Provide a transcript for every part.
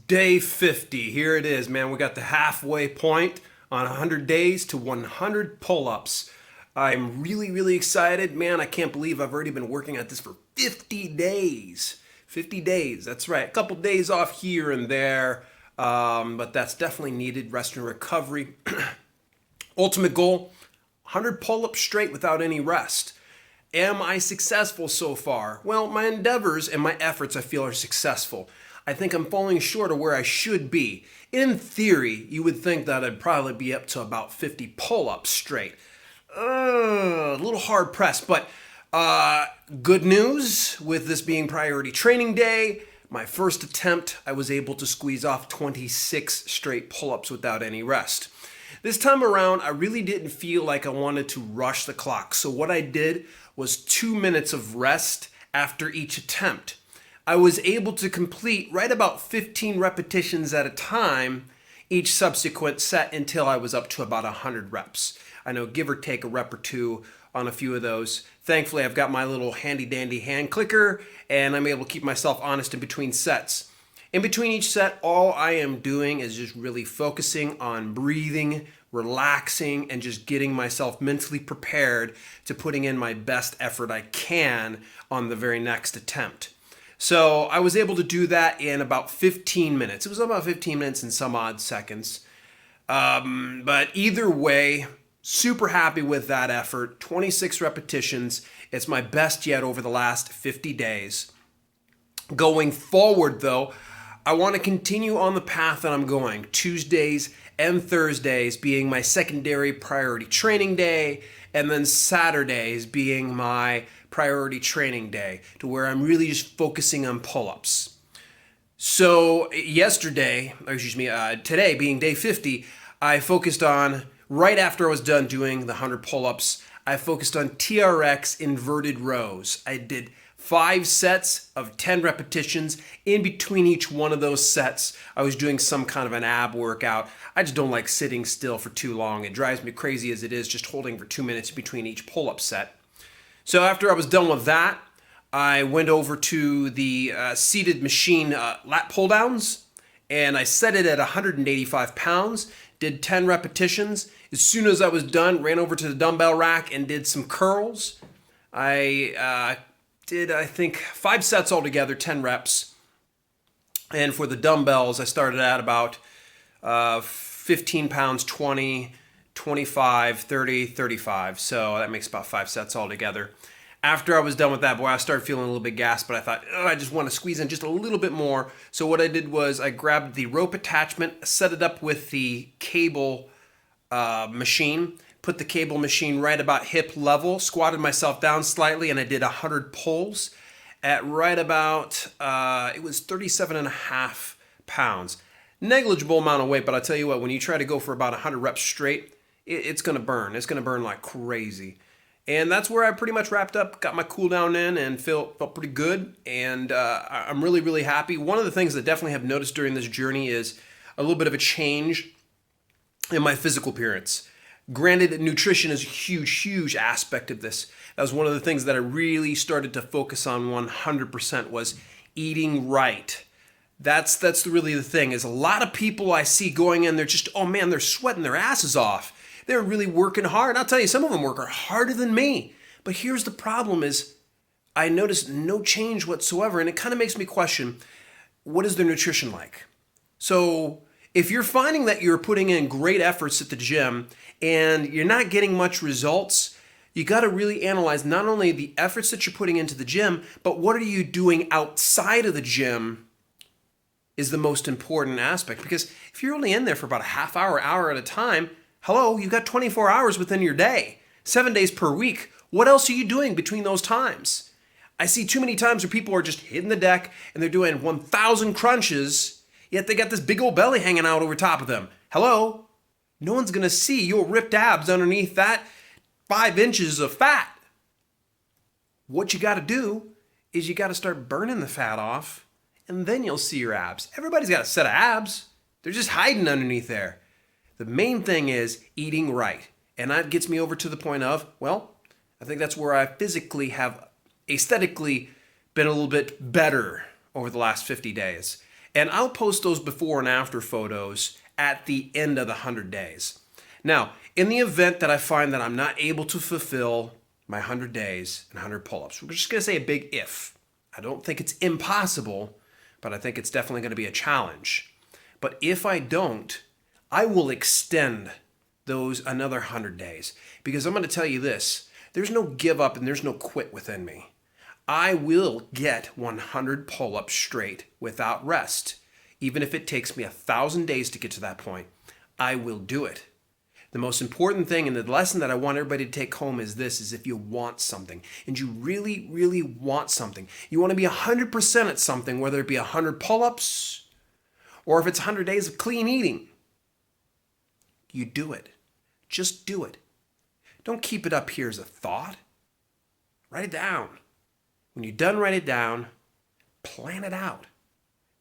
Day 50, here it is, man. We got the halfway point on 100 days to 100 pull-ups. I'm really excited. Man, I can't believe I've already been working at this for 50 days. 50 days, that's right. A couple days off here and there, but that's definitely needed. Rest and recovery. Ultimate goal, 100 pull-ups straight without any rest. Am I successful so far? Well, my endeavors and my efforts I feel are successful. I think I'm falling short of where I should be. In theory, you would think that I'd probably be up to about 50 pull-ups straight. A little hard pressed, but good news with this being priority training day. My first attempt, I was able to squeeze off 26 straight pull-ups without any rest. This time around, I really didn't feel like I wanted to rush the clock. So what I did was 2 minutes of rest after each attempt. I was able to complete right about 15 repetitions at a time each subsequent set until I was up to about 100 reps. I know, give or take a rep or two on a few of those. Thankfully, I've got my little handy dandy hand clicker and I'm able to keep myself honest in between sets. In between each set, all I am doing is just really focusing on breathing, relaxing, and just getting myself mentally prepared to putting in my best effort I can on the very next attempt. So I was able to do that in about 15 minutes. It was about 15 minutes and some odd seconds. But either way, super happy with that effort. 26 repetitions. It's my best yet over the last 50 days. Going forward, though, I want to continue on the path that I'm going. Tuesdays and Thursdays being my secondary priority training day, and then Saturdays being my priority training day, to where I'm really just focusing on pull-ups. So today being day 50, I focused on, right after I was done doing the 100 pull-ups, I focused on TRX inverted rows. I did 5 sets of 10 repetitions. In between each one of those sets, I was doing some kind of an ab workout. I just don't like sitting still for too long. It drives me crazy as it is just holding for 2 minutes between each pull-up set. So after I was done with that, I went over to the seated machine lat pull downs, and I set it at 185 pounds, did 10 repetitions. As soon as I was done, ran over to the dumbbell rack and did some curls. I did, I think, 5 sets altogether, 10 reps. And for the dumbbells, I started at about 15 pounds, 20, 25, 30, 35. So that makes about 5 sets altogether. After I was done with that, boy, I started feeling a little bit gassed, but I thought, I just want to squeeze in just a little bit more. So what I did was I grabbed the rope attachment, set it up with the cable machine, put the cable machine right about hip level, squatted myself down slightly, and I did 100 pulls at right about, it was 37 and a half pounds. Negligible amount of weight, but I'll tell you what, when you try to go for about 100 reps straight, it's going to burn. It's going to burn like crazy. And that's where I pretty much wrapped up, got my cool down in, and felt pretty good. And I'm really happy. One of the things that definitely have noticed during this journey is a little bit of a change in my physical appearance. Granted, nutrition is a huge aspect of this. That was one of the things that I really started to focus on 100% was eating right. That's really the thing, is a lot of people I see going in, they're just, oh man, they're sweating their asses off. They're really working hard. And I'll tell you, some of them work harder than me. But here's the problem is I noticed no change whatsoever. And it kind of makes me question, what is their nutrition like? So if you're finding that you're putting in great efforts at the gym and you're not getting much results, you got to really analyze not only the efforts that you're putting into the gym, but what are you doing outside of the gym is the most important aspect. Because if you're only in there for about a half hour at a time, hello, you've got 24 hours within your day, 7 days per week. What else are you doing between those times? I see too many times where people are just hitting the deck and they're doing 1,000 crunches, yet they got this big old belly hanging out over top of them. Hello? No one's going to see your ripped abs underneath that 5 inches of fat. What you got to do is you got to start burning the fat off, and then you'll see your abs. Everybody's got a set of abs. They're just hiding underneath there. The main thing is eating right. And that gets me over to the point of, well, I think that's where I physically have aesthetically been a little bit better over the last 50 days. And I'll post those before and after photos at the end of the 100 days. Now, in the event that I find that I'm not able to fulfill my 100 days and 100 pull-ups, we're just going to say a big if. I don't think it's impossible, but I think it's definitely going to be a challenge. But if I don't, I will extend those another 100 days, because I'm going to tell you this, there's no give up and there's no quit within me. I will get 100 pull-ups straight without rest. Even if it takes me 1,000 days to get to that point, I will do it. The most important thing and the lesson that I want everybody to take home is this, is if you want something and you really, really want something, you want to be 100% at something, whether it be 100 pull-ups or if it's 100 days of clean eating, you do it. Just do it. Don't keep it up here as a thought. Write it down. When you're done, write it down. Plan it out.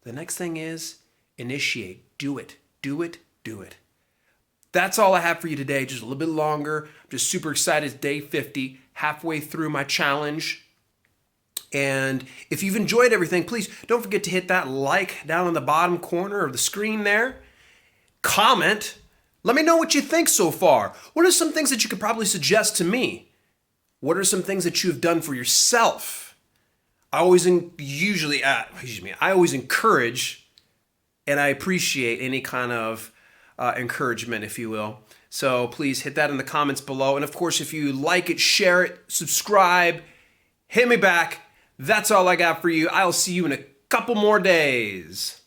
The next thing is initiate. Do it. Do it. Do it. That's all I have for you today. Just a little bit longer. I'm just super excited. It's day 50, halfway through my challenge. And if you've enjoyed everything, please don't forget to hit that like down in the bottom corner of the screen there. Comment. Let me know what you think so far. What are some things that you could probably suggest to me? What are some things that you've done for yourself? I always encourage and I appreciate any kind of encouragement, if you will. So please hit that in the comments below. And of course, if you like it, share it, subscribe, hit me back. That's all I got for you. I'll see you in a couple more days.